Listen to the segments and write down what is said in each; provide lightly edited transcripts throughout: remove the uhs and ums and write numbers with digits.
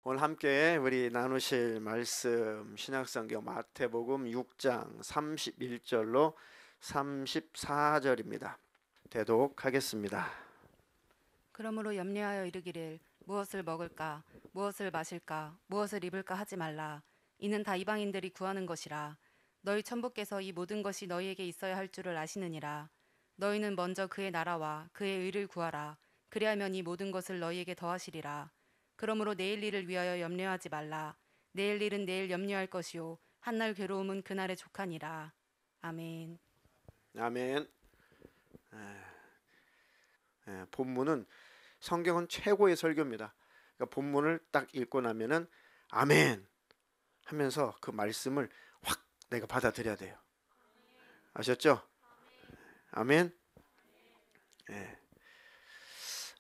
오늘 함께 우리 나누실 말씀 신약성경 마태복음 6장 31절로 34절입니다. 대독하겠습니다. 그러므로 염려하여 이르기를 무엇을 먹을까 무엇을 마실까 무엇을 입을까 하지 말라. 이는 다 이방인들이 구하는 것이라. 너희 천부께서 이 모든 것이 너희에게 있어야 할 줄을 아시느니라. 너희는 먼저 그의 나라와 그의 의를 구하라. 그리하면 이 모든 것을 너희에게 더하시리라. 그러므로 내일 일을 위하여 염려하지 말라. 내일 일은 내일 염려할 것이요 한날 괴로움은 그날의 족하니라. 아멘. 아멘. 본문은 성경은 최고의 설교입니다. 그러니까 본문을 딱 읽고 나면은 아멘 하면서 그 말씀을 확 내가 받아들여야 돼요. 아셨죠? 아멘.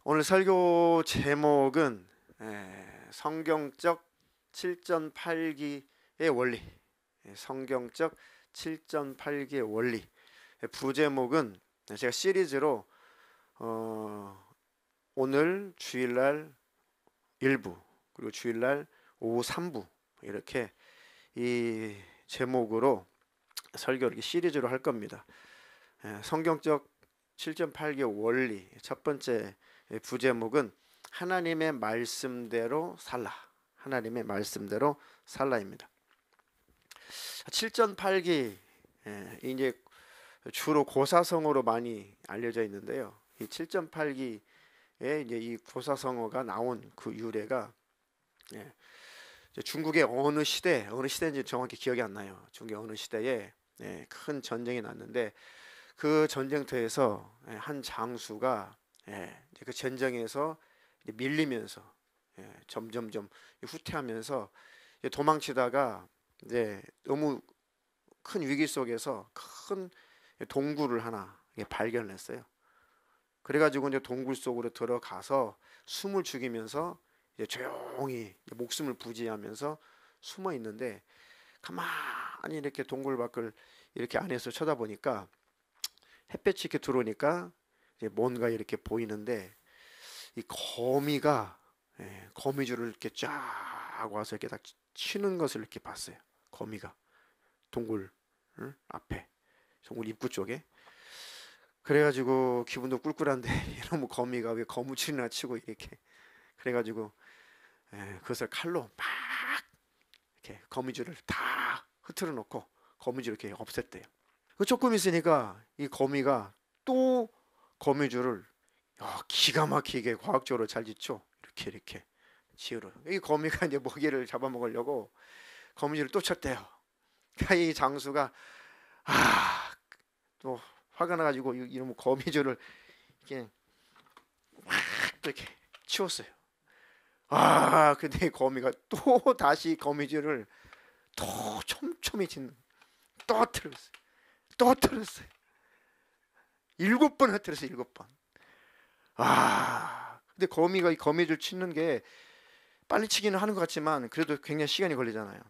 오늘 설교 제목은 성경적 7.8기의 원리. 성경적 7.8기의 원리. 부제목은 제가 시리즈로 오늘 주일날 1부 그리고 주일날 오후 3부 이렇게 이 제목으로 설교를 이렇게 시리즈로 할 겁니다. 성경적 7.8기의 원리 첫 번째 부제목은 하나님의 말씀대로 살라. 하나님의 말씀대로 살라입니다. 7.8기 이제 주로 고사성어로 많이 알려져 있는데요. 이 7.8기에 이제 이 고사성어가 나온 그 유래가 중국의 어느 시대인지 정확히 기억이 안 나요. 중국의 어느 시대에 큰 전쟁이 났는데 그 전쟁터에서 한 장수가 그 전쟁에서 밀리면서 점점점 후퇴하면서 도망치다가 이제 너무 큰 위기 속에서 큰 동굴을 하나 발견했어요. 그래가지고 이제 동굴 속으로 들어가서 숨을 죽이면서 이제 조용히 목숨을 부지하면서 숨어 있는데 가만히 이렇게 동굴 밖을 이렇게 안에서 쳐다보니까 햇볕이 이렇게 들어오니까 이제 뭔가 이렇게 보이는데 이 거미가 거미줄을 이렇게 쫙 와서 이렇게 딱 치는 것을 이렇게 봤어요. 거미가 동굴 앞에 동굴 입구 쪽에. 그래가지고 기분도 꿀꿀한데 이놈의 거미가 왜 거무줄이나 치고 이렇게 그래가지고 그것을 칼로 막 이렇게 거미줄을 다 흐트러 놓고 거미줄 이렇게 없앴대요. 그 조금 있으니까 이 거미가 또 거미줄을 기가 막히게 과학적으로 잘 짓죠. 이렇게 지으러. 이 거미가 이제 먹이를 잡아먹으려고 거미줄을 또 쳤대요. 이 장수가 또 화가 나가지고 이놈의 거미줄을 이렇게 막 이렇게 치웠어요. 근데 거미가 또 다시 거미줄을 또 촘촘히 짓는 또 틀었어요. 7번 흐트렸어요. 7번. 근데 거미가 이 거미줄 치는 게 빨리 치기는 하는 것 같지만 그래도 굉장히 시간이 걸리잖아요.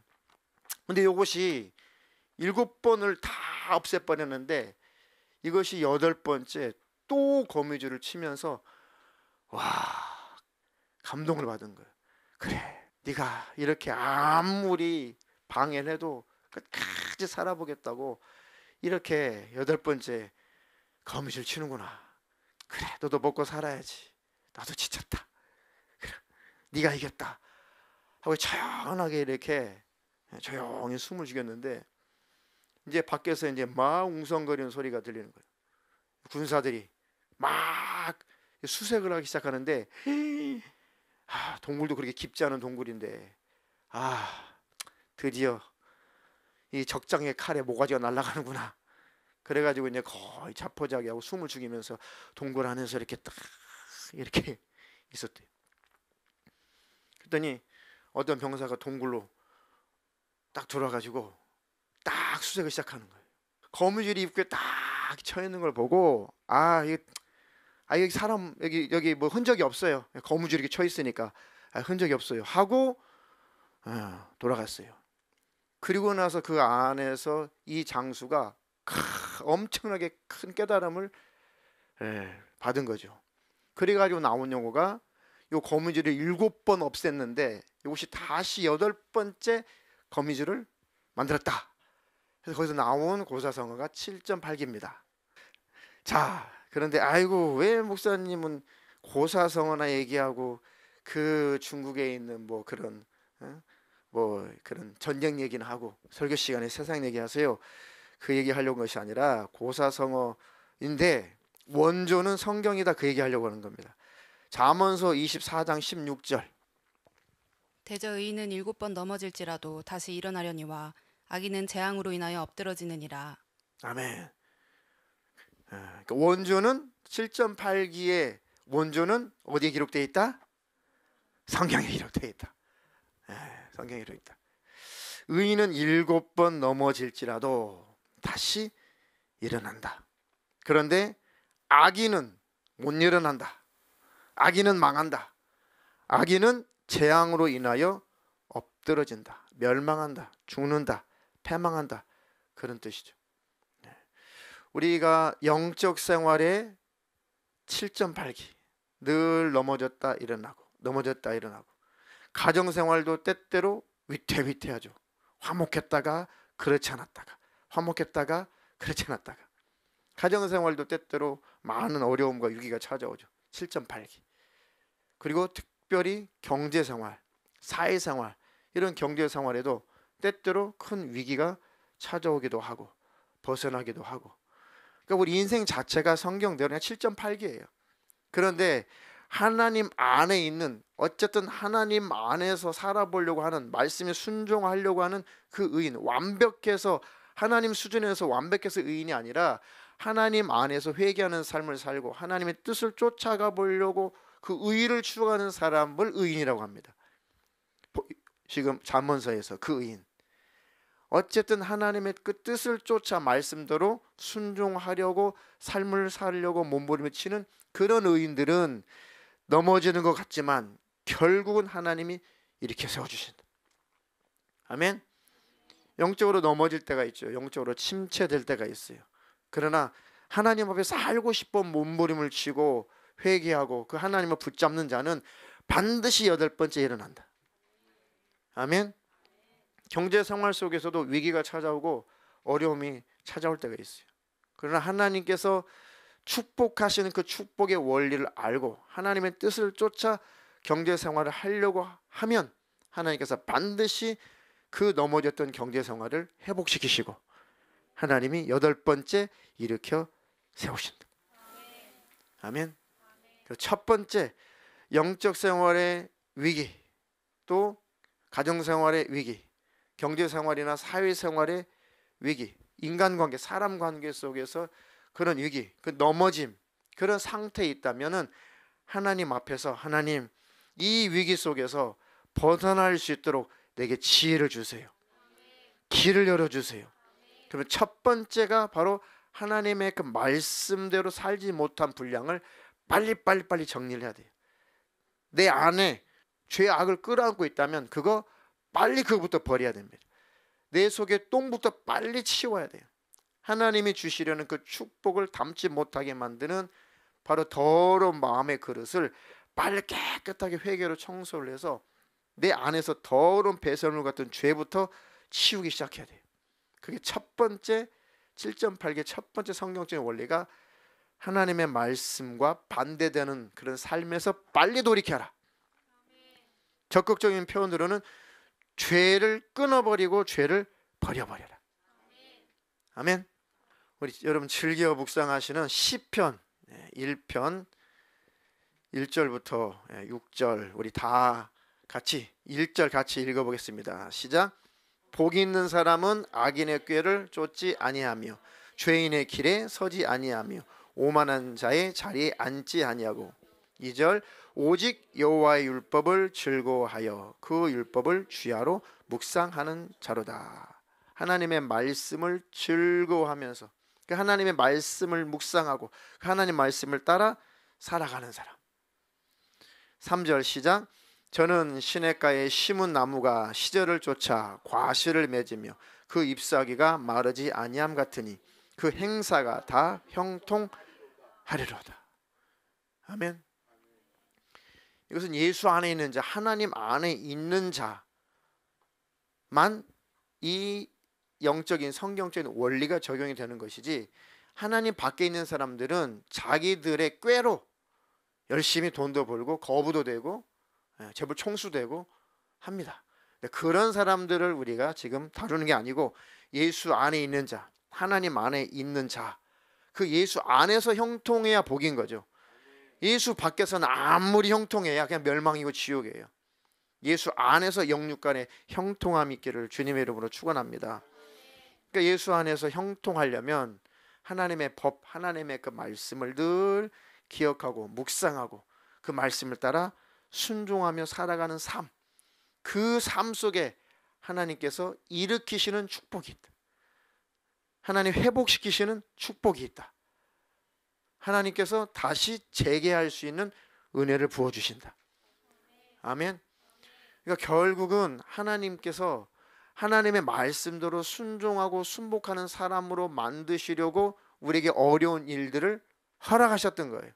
근데 이것이 7번을 다 없애버렸는데 이것이 8번째 또 거미줄을 치면서 감동을 받은 거예요. 그래, 네가 이렇게 아무리 방해를 해도 끝까지 살아보겠다고 이렇게 8번째 거미줄 치는구나. 그래, 너도 먹고 살아야지. 나도 지쳤다. 그래, 네가 이겼다 하고 조용하게 이렇게 조용히 숨을 죽였는데 이제 밖에서 이제 막 웅성거리는 소리가 들리는 거예요. 군사들이 막 수색을 하기 시작하는데 동굴도 그렇게 깊지 않은 동굴인데 드디어 이 적장의 칼에 모가지가 날아가는구나. 그래가지고 이제 거의 자포자기하고 숨을 죽이면서 동굴 안에서 이렇게 딱 이렇게 있었대요. 그랬더니 어떤 병사가 동굴로 딱 들어와가지고 딱 수색을 시작하는 거예요. 거미줄이 입구에 딱 쳐 있는 걸 보고 여기 사람 여기 뭐 흔적이 없어요. 거미줄이 이렇게 쳐 있으니까 흔적이 없어요 하고 돌아갔어요. 그리고 나서 그 안에서 이 장수가 엄청나게 큰 깨달음을 받은 거죠. 그래가지고 나온 용어가 요 거미줄을 7번 없앴는데 이것이 다시 8번째 거미줄을 만들었다. 그래서 거기서 나온 고사성어가 7.8기입니다. 자, 그런데 아이고 왜 목사님은 고사성어나 얘기하고 그 중국에 있는 뭐 그런 뭐 그런 전쟁 얘기는 하고 설교 시간에 세상 얘기하세요. 그 얘기 하려고 한 것이 아니라 고사성어인데 원조는 성경이다, 그 얘기 하려고 하는 겁니다. 잠언서 24장 16절. 대저 의인은 7번 넘어질지라도 다시 일어나려니와 악인은 재앙으로 인하여 엎드러지느니라. 아멘. 그러니까 원조는 7.8기의 원조는 어디에 기록되어 있다? 성경에 기록되어 있다. 성경에 기록되어 있다. 의인은 7번 넘어질지라도 다시 일어난다. 그런데 악인은 못 일어난다. 악인은 망한다. 악인은 재앙으로 인하여 엎드러진다, 멸망한다, 죽는다, 패망한다, 그런 뜻이죠. 우리가 영적 생활에 7.8기 늘 넘어졌다 일어나고 넘어졌다 일어나고, 가정생활도 때때로 위태위태하죠. 화목했다가 그렇지 않았다가, 화목했다가 그렇지 않았다가, 가정생활도 때때로 많은 어려움과 위기가 찾아오죠. 7.8기. 그리고 특별히 경제생활, 사회생활, 이런 경제생활에도 때때로 큰 위기가 찾아오기도 하고 벗어나기도 하고. 그러니까 우리 인생 자체가 성경대로 그냥 7.8기예요. 그런데 하나님 안에 있는, 어쨌든 하나님 안에서 살아보려고 하는, 말씀에 순종하려고 하는 그 의인, 완벽해서 하나님 수준에서 완벽해서 의인이 아니라 하나님 안에서 회개하는 삶을 살고 하나님의 뜻을 쫓아가 보려고 그 의를 추구하는 사람을 의인이라고 합니다. 지금 잠언서에서 그 의인, 어쨌든 하나님의 그 뜻을 쫓아 말씀대로 순종하려고 삶을 살려고 몸부림을 치는 그런 의인들은 넘어지는 것 같지만 결국은 하나님이 일으켜 세워주신다. 아멘. 영적으로 넘어질 때가 있죠. 영적으로 침체될 때가 있어요. 그러나 하나님 앞에 살고 싶어 몸부림을 치고 회개하고 그 하나님을 붙잡는 자는 반드시 8번째 일어난다. 아멘. 경제 생활 속에서도 위기가 찾아오고 어려움이 찾아올 때가 있어요. 그러나 하나님께서 축복하시는 그 축복의 원리를 알고 하나님의 뜻을 쫓아 경제 생활을 하려고 하면 하나님께서 반드시 그 넘어졌던 경제 생활을 회복시키시고 하나님이 8번째 일으켜 세우신다. 아멘. 첫 번째, 영적 생활의 위기, 또 가정 생활의 위기, 경제 생활이나 사회 생활의 위기, 인간관계, 사람 관계 속에서 그런 위기, 그 넘어짐, 그런 상태에 있다면은 하나님 앞에서, 하나님 이 위기 속에서 벗어날 수 있도록 내게 지혜를 주세요. 길을 열어주세요. 그러면 첫 번째가 바로 하나님의 그 말씀대로 살지 못한 분량을 빨리 정리를 해야 돼요. 내 안에 죄악을 끌어안고 있다면 그거 빨리 그거부터 버려야 됩니다. 내 속에 똥부터 빨리 치워야 돼요. 하나님이 주시려는 그 축복을 담지 못하게 만드는 바로 더러운 마음의 그릇을 빨리 깨끗하게 회개로 청소를 해서 내 안에서 더러운 배설물 같은 죄부터 치우기 시작해야 돼요. 그게 첫 번째 7.8개 첫 번째 성경적인 원리가 하나님의 말씀과 반대되는 그런 삶에서 빨리 돌이켜라. 적극적인 표현으로는 죄를 끊어버리고 죄를 버려버려라. 아멘. 우리 여러분 즐겨 묵상하시는 시편 1편 1절부터 6절 우리 다 같이 1절 같이 읽어보겠습니다. 시작. 복이 있는 사람은 악인의 꾀를 쫓지 아니하며 죄인의 길에 서지 아니하며 오만한 자의 자리에 앉지 아니하고. 2절. 오직 여호와의 율법을 즐거워하여 그 율법을 주야로 묵상하는 자로다. 하나님의 말씀을 즐거워하면서 그 하나님의 말씀을 묵상하고 그 하나님 말씀을 따라 살아가는 사람. 3절 시작. 저는 시냇가에 심은 나무가 시절을 쫓아 과실을 맺으며 그 잎사귀가 마르지 아니함 같으니 그 행사가 다 형통하리로다. 아멘. 이것은 예수 안에 있는 자, 하나님 안에 있는 자만 이 영적인 성경적인 원리가 적용이 되는 것이지, 하나님 밖에 있는 사람들은 자기들의 꾀로 열심히 돈도 벌고 거부도 되고 재벌 총수되고 합니다. 그런 사람들을 우리가 지금 다루는 게 아니고, 예수 안에 있는 자, 하나님 안에 있는 자, 그 예수 안에서 형통해야 복인 거죠. 예수 밖에서는 아무리 형통해야 그냥 멸망이고 지옥이에요. 예수 안에서 영육 간에 형통함이 있기를 주님의 이름으로 축원합니다. 그러니까 예수 안에서 형통하려면 하나님의 법, 하나님의 그 말씀을 늘 기억하고 묵상하고 그 말씀을 따라 순종하며 살아가는 삶, 그 삶 속에 하나님께서 일으키시는 축복이 있다. 하나님 회복시키시는 축복이 있다. 하나님께서 다시 재개할 수 있는 은혜를 부어주신다. 아멘. 그러니까 결국은 하나님께서 하나님의 말씀대로 순종하고 순복하는 사람으로 만드시려고 우리에게 어려운 일들을 허락하셨던 거예요.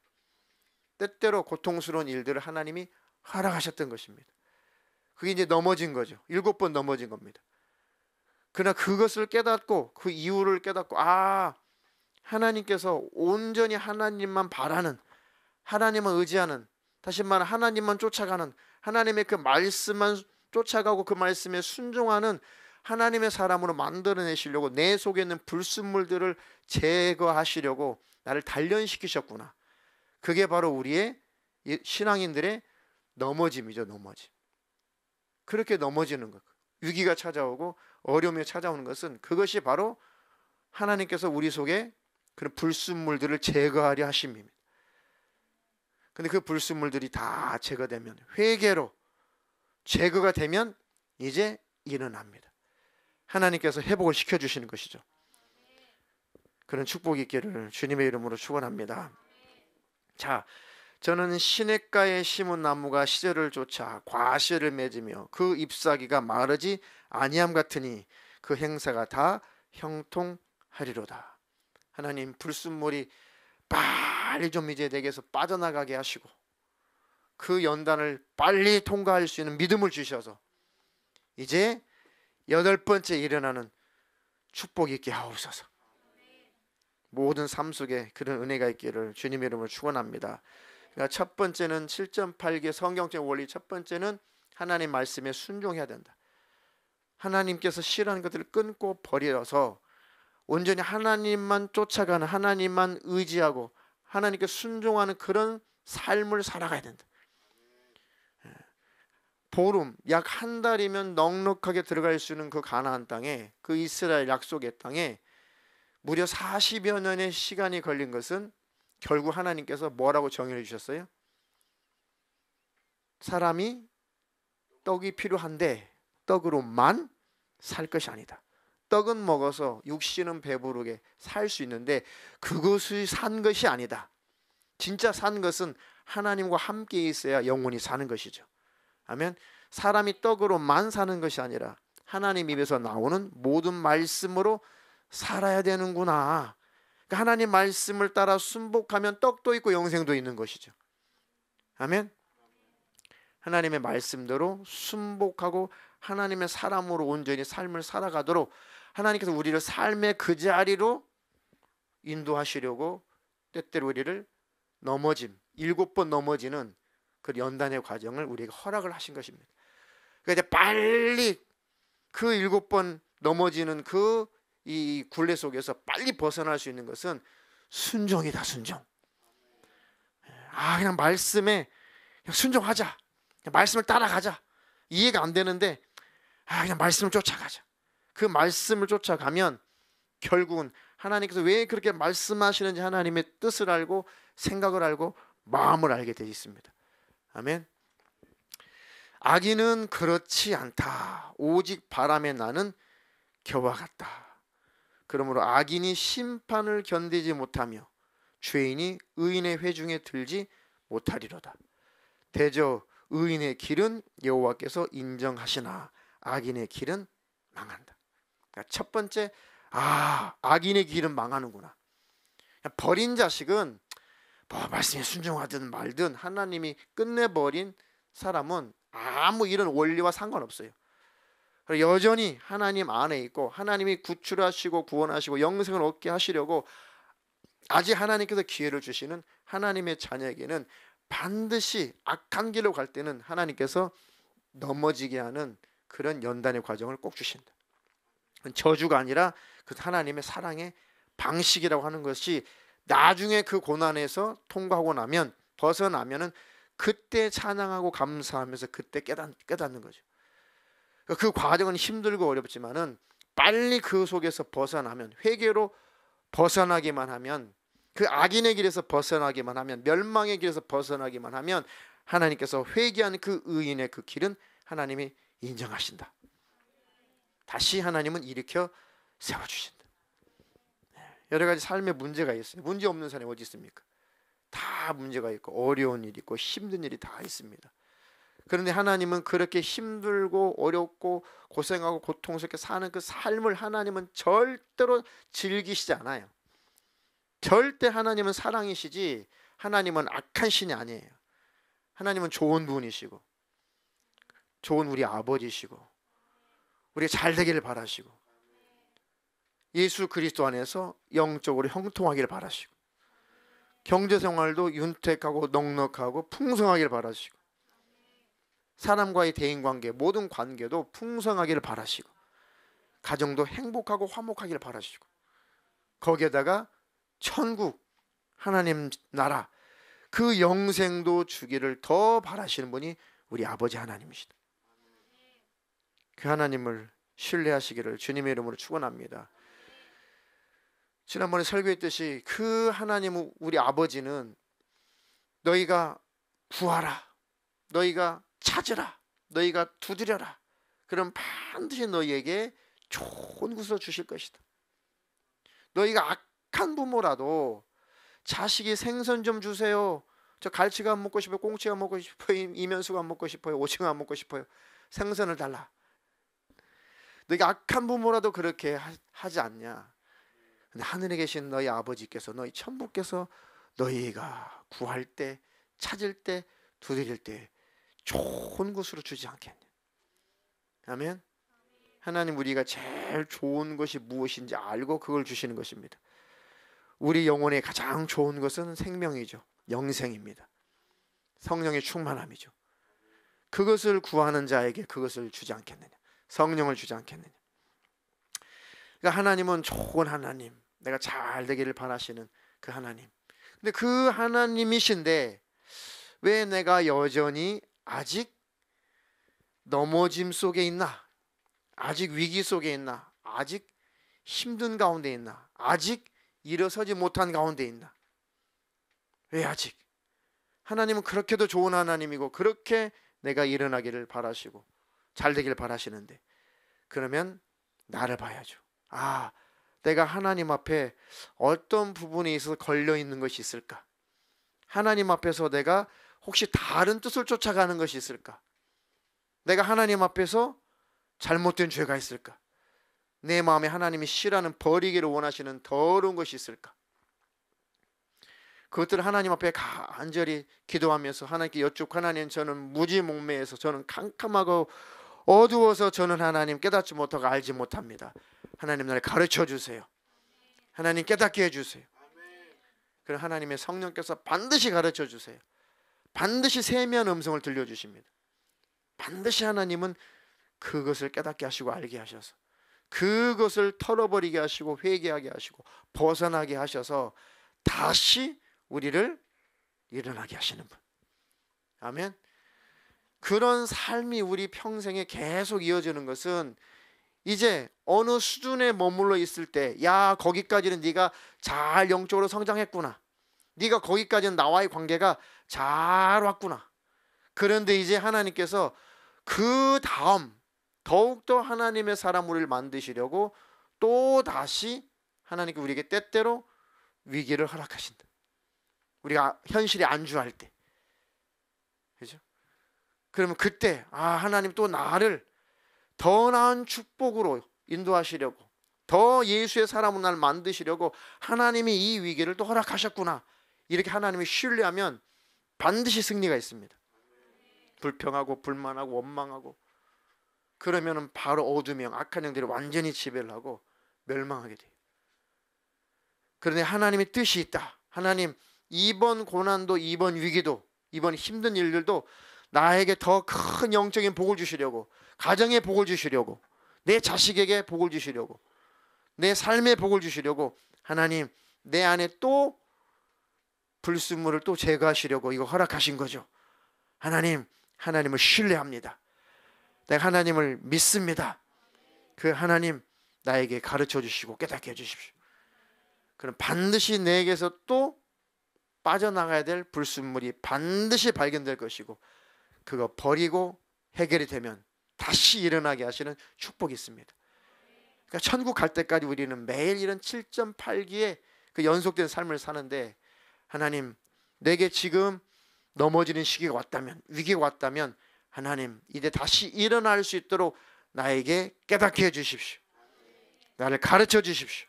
때때로 고통스러운 일들을 하나님이 허락하셨던 것입니다. 그게 이제 넘어진 거죠. 7번 넘어진 겁니다. 그러나 그것을 깨닫고 그 이유를 깨닫고, 하나님께서 온전히 하나님만 바라는, 하나님만 의지하는, 다시 말해 하나님만 쫓아가는, 하나님의 그 말씀만 쫓아가고 그 말씀에 순종하는 하나님의 사람으로 만들어내시려고, 내 속에 있는 불순물들을 제거하시려고 나를 단련시키셨구나. 그게 바로 우리의 신앙인들의 넘어짐이죠. 넘어짐. 그렇게 넘어지는 것, 위기가 찾아오고 어려움이 찾아오는 것은 그것이 바로 하나님께서 우리 속에 그런 불순물들을 제거하려 하심입니다. 근데 그 불순물들이 다 제거되면, 회개로 제거가 되면 이제 일어납니다. 하나님께서 회복을 시켜주시는 것이죠. 그런 축복이 있기를 주님의 이름으로 축원합니다. 자, 저는 시냇가에 심은 나무가 시절을 쫓아 과실을 맺으며 그 잎사귀가 마르지 아니함 같으니 그 행사가 다 형통하리로다. 하나님, 불순물이 빨리 좀 이제 내게서 빠져나가게 하시고 그 연단을 빨리 통과할 수 있는 믿음을 주셔서 이제 8번째 일어나는 축복이 있게 하옵소서. 모든 삶 속에 그런 은혜가 있기를 주님의 이름으로 축원합니다. 그러니까 첫 번째는 7.8개 성경적 원리, 첫 번째는 하나님 말씀에 순종해야 된다. 하나님께서 싫어하는 것들을 끊고 버려서 온전히 하나님만 쫓아가는, 하나님만 의지하고 하나님께 순종하는 그런 삶을 살아가야 된다. 보름, 약 한 달이면 넉넉하게 들어갈 수 있는 그 가나안 땅에, 그 이스라엘 약속의 땅에 무려 40여 년의 시간이 걸린 것은 결국 하나님께서 뭐라고 정의해 주셨어요? 사람이 떡이 필요한데 떡으로만 살 것이 아니다. 떡은 먹어서 육신은 배부르게 살 수 있는데 그것이 산 것이 아니다. 진짜 산 것은 하나님과 함께 있어야 영원히 사는 것이죠. 아멘. 사람이 떡으로만 사는 것이 아니라 하나님 입에서 나오는 모든 말씀으로 살아야 되는구나. 그러니까 하나님 말씀을 따라 순복하면 떡도 있고 영생도 있는 것이죠. 아멘. 하나님의 말씀대로 순복하고 하나님의 사람으로 온전히 삶을 살아가도록 하나님께서 우리를 삶의 그 자리로 인도하시려고 때때로 우리를 넘어짐, 7번 넘어지는 그 연단의 과정을 우리에게 허락을 하신 것입니다. 그러니까 이제 빨리 그 7번 넘어지는 그 이 굴레 속에서 빨리 벗어날 수 있는 것은 순종이다. 순종. 그냥 말씀에 그냥 순종하자. 그냥 말씀을 따라가자. 이해가 안 되는데 그냥 말씀을 쫓아가자. 그 말씀을 쫓아가면 결국은 하나님께서 왜 그렇게 말씀하시는지 하나님의 뜻을 알고 생각을 알고 마음을 알게 되어 있습니다. 아멘. 악인은 그렇지 않다. 오직 바람에 나는 겨와 같다. 그러므로 악인이 심판을 견디지 못하며 죄인이 의인의 회중에 들지 못하리로다. 대저 의인의 길은 여호와께서 인정하시나 악인의 길은 망한다. 그러니까 첫 번째, 아, 악인의 길은 망하는구나. 버린 자식은 뭐 말씀에 순종하든 말든 하나님이 끝내버린 사람은 아무 이런 원리와 상관없어요. 여전히 하나님 안에 있고 하나님이 구출하시고 구원하시고 영생을 얻게 하시려고 아직 하나님께서 기회를 주시는 하나님의 자녀에게는 반드시 악한 길로 갈 때는 하나님께서 넘어지게 하는 그런 연단의 과정을 꼭 주신다. 저주가 아니라 그 하나님의 사랑의 방식이라고 하는 것이 나중에 그 고난에서 통과하고 나면 벗어나면은 그때 찬양하고 감사하면서 그때 깨닫는 거죠. 그 과정은 힘들고 어렵지만은 빨리 그 속에서 벗어나면, 회개로 벗어나기만 하면, 그 악인의 길에서 벗어나기만 하면, 멸망의 길에서 벗어나기만 하면 하나님께서 회개한 그 의인의 그 길은 하나님이 인정하신다. 다시 하나님은 일으켜 세워주신다. 여러 가지 삶에 문제가 있어요. 문제 없는 사람이 어디 있습니까? 다 문제가 있고 어려운 일이 있고 힘든 일이 다 있습니다. 그런데 하나님은 그렇게 힘들고 어렵고 고생하고 고통스럽게 사는 그 삶을 하나님은 절대로 즐기시지 않아요. 절대 하나님은 사랑이시지 하나님은 악한 신이 아니에요. 하나님은 좋은 분이시고 좋은 우리 아버지시고 우리가 잘 되기를 바라시고 예수 그리스도 안에서 영적으로 형통하기를 바라시고 경제생활도 윤택하고 넉넉하고 풍성하기를 바라시고 사람과의 대인관계 모든 관계도 풍성하기를 바라시고 가정도 행복하고 화목하기를 바라시고 거기에다가 천국 하나님 나라 그 영생도 주기를 더 바라시는 분이 우리 아버지 하나님이시다. 그 하나님을 신뢰하시기를 주님의 이름으로 축원합니다. 지난번에 설교했듯이 그 하나님 우리 아버지는 너희가 구하라, 너희가 찾으라, 너희가 두드려라, 그럼 반드시 너희에게 좋은 것을 주실 것이다. 너희가 악한 부모라도 자식이 생선 좀 주세요, 저 갈치가 안 먹고 싶어요, 꽁치가 먹고 싶어요, 이면수가 안 먹고 싶어요, 오징어 안 먹고 싶어요, 생선을 달라. 너희가 악한 부모라도 그렇게 하지 않냐? 근데 하늘에 계신 너희 아버지께서 너희 천부께서 너희가 구할 때 찾을 때 두드릴 때 좋은 것으로 주지 않겠냐? 아멘. 하나님 우리가 제일 좋은 것이 무엇인지 알고 그걸 주시는 것입니다. 우리 영혼의 가장 좋은 것은 생명이죠. 영생입니다. 성령의 충만함이죠. 그것을 구하는 자에게 그것을 주지 않겠느냐? 성령을 주지 않겠느냐? 그러니까 하나님은 좋은 하나님, 내가 잘 되기를 바라시는 그 하나님. 근데 그 하나님이신데 왜 내가 여전히 아직 넘어짐 속에 있나? 아직 위기 속에 있나? 아직 힘든 가운데 있나? 아직 일어서지 못한 가운데 있나? 왜 아직? 하나님은 그렇게도 좋은 하나님이고 그렇게 내가 일어나기를 바라시고 잘 되기를 바라시는데 그러면 나를 봐야죠. 아, 내가 하나님 앞에 어떤 부분에 있어서 걸려 있는 것이 있을까? 하나님 앞에서 내가 혹시 다른 뜻을 쫓아가는 것이 있을까? 내가 하나님 앞에서 잘못된 죄가 있을까? 내 마음에 하나님이 싫어하는 버리기를 원하시는 더러운 것이 있을까? 그것들을 하나님 앞에 간절히 기도하면서 하나님께 여쭙고 하나님 저는 무지몽매해서 저는 캄캄하고 어두워서 저는 하나님 깨닫지 못하고 알지 못합니다. 하나님 나를 가르쳐 주세요. 하나님 깨닫게 해주세요. 그럼 하나님의 성령께서 반드시 가르쳐 주세요. 반드시 세미한 음성을 들려주십니다. 반드시 하나님은 그것을 깨닫게 하시고 알게 하셔서 그것을 털어버리게 하시고 회개하게 하시고 벗어나게 하셔서 다시 우리를 일어나게 하시는 분. 아멘. 그런 삶이 우리 평생에 계속 이어지는 것은 이제 어느 수준에 머물러 있을 때, 야 거기까지는 네가 잘 영적으로 성장했구나, 네가 거기까지는 나와의 관계가 잘 왔구나. 그런데 이제 하나님께서 그 다음 더욱더 하나님의 사람 우리를 만드시려고 또 다시 하나님께 우리에게 때때로 위기를 허락하신다. 우리가 현실에 안주할 때, 그죠? 그러면 그때 하나님 또 나를 더 나은 축복으로 인도하시려고, 더 예수의 사람으로 날 만드시려고 하나님이 이 위기를 또 허락하셨구나. 이렇게 하나님이 신뢰하면 반드시 승리가 있습니다. 불평하고 불만하고 원망하고 그러면은 바로 어둠의 영, 악한 영들이 완전히 지배를 하고 멸망하게 돼요. 그런데 하나님의 뜻이 있다. 하나님, 이번 고난도, 이번 위기도, 이번 힘든 일들도 나에게 더 큰 영적인 복을 주시려고, 가정에 복을 주시려고, 내 자식에게 복을 주시려고, 내 삶에 복을 주시려고 하나님 내 안에 또 불순물을 또 제거하시려고 이거 허락하신 거죠. 하나님을 신뢰합니다. 내가 하나님을 믿습니다. 그 하나님 나에게 가르쳐 주시고 깨닫게 해주십시오. 그럼 반드시 내게서 또 빠져나가야 될 불순물이 반드시 발견될 것이고 그거 버리고 해결이 되면 다시 일어나게 하시는 축복이 있습니다. 그러니까 천국 갈 때까지 우리는 매일 이런 7.8기의 그 연속된 삶을 사는데 하나님 내게 지금 넘어지는 시기가 왔다면 위기가 왔다면 하나님 이제 다시 일어날 수 있도록 나에게 깨닫게 해주십시오. 나를 가르쳐 주십시오.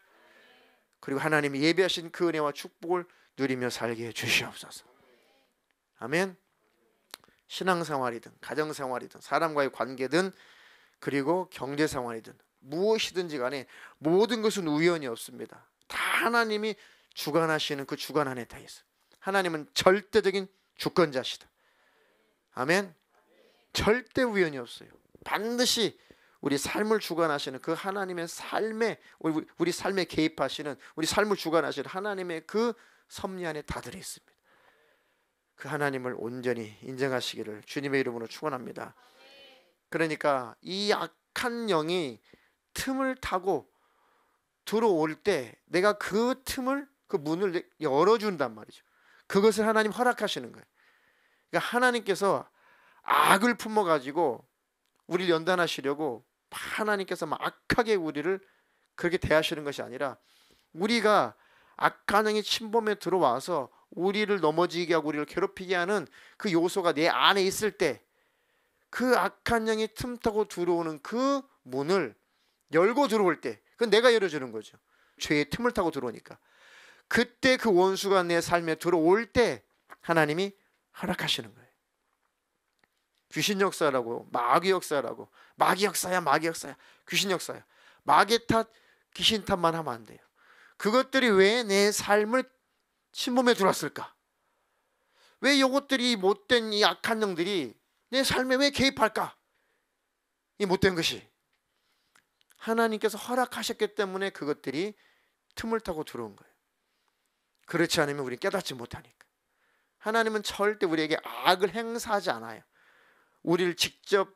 그리고 하나님이 예비하신 그 은혜와 축복을 누리며 살게 해주시옵소서. 아멘. 신앙생활이든 가정생활이든 사람과의 관계든 그리고 경제생활이든 무엇이든지 간에 모든 것은 우연이 없습니다. 다 하나님이 주관하시는 그 주관 안에 다 있어요. 하나님은 절대적인 주권자시다. 아멘. 절대 우연이 없어요. 반드시 우리 삶을 주관하시는 그 하나님의 삶에 우리 삶에 개입하시는 우리 삶을 주관하시는 하나님의 그 섭리 안에 다 들어 있습니다. 그 하나님을 온전히 인정하시기를 주님의 이름으로 축원합니다. 그러니까 이 악한 영이 틈을 타고 들어올 때 내가 그 틈을 그 문을 열어준단 말이죠. 그것을 하나님 허락하시는 거예요. 그러니까 하나님께서 악을 품어가지고 우리를 연단하시려고 하나님께서 막 악하게 우리를 그렇게 대하시는 것이 아니라 우리가 악한 영이 침범에 들어와서 우리를 넘어지게 하고 우리를 괴롭히게 하는 그 요소가 내 안에 있을 때 그 악한 영이 틈타고 들어오는 그 문을 열고 들어올 때 그건 내가 열어주는 거죠. 죄의 틈을 타고 들어오니까 그때 그 원수가 내 삶에 들어올 때 하나님이 허락하시는 거예요. 귀신 역사라고 마귀 역사라고 마귀 역사야 귀신 역사야 마귀 탓 귀신 탓만 하면 안 돼요. 그것들이 왜 내 삶을 침범해 들어왔을까? 왜 이것들이 못된 이 악한 영들이 내 삶에 왜 개입할까? 이 못된 것이 하나님께서 허락하셨기 때문에 그것들이 틈을 타고 들어온 거예요. 그렇지 않으면 우리는 깨닫지 못하니까. 하나님은 절대 우리에게 악을 행사하지 않아요. 우리를 직접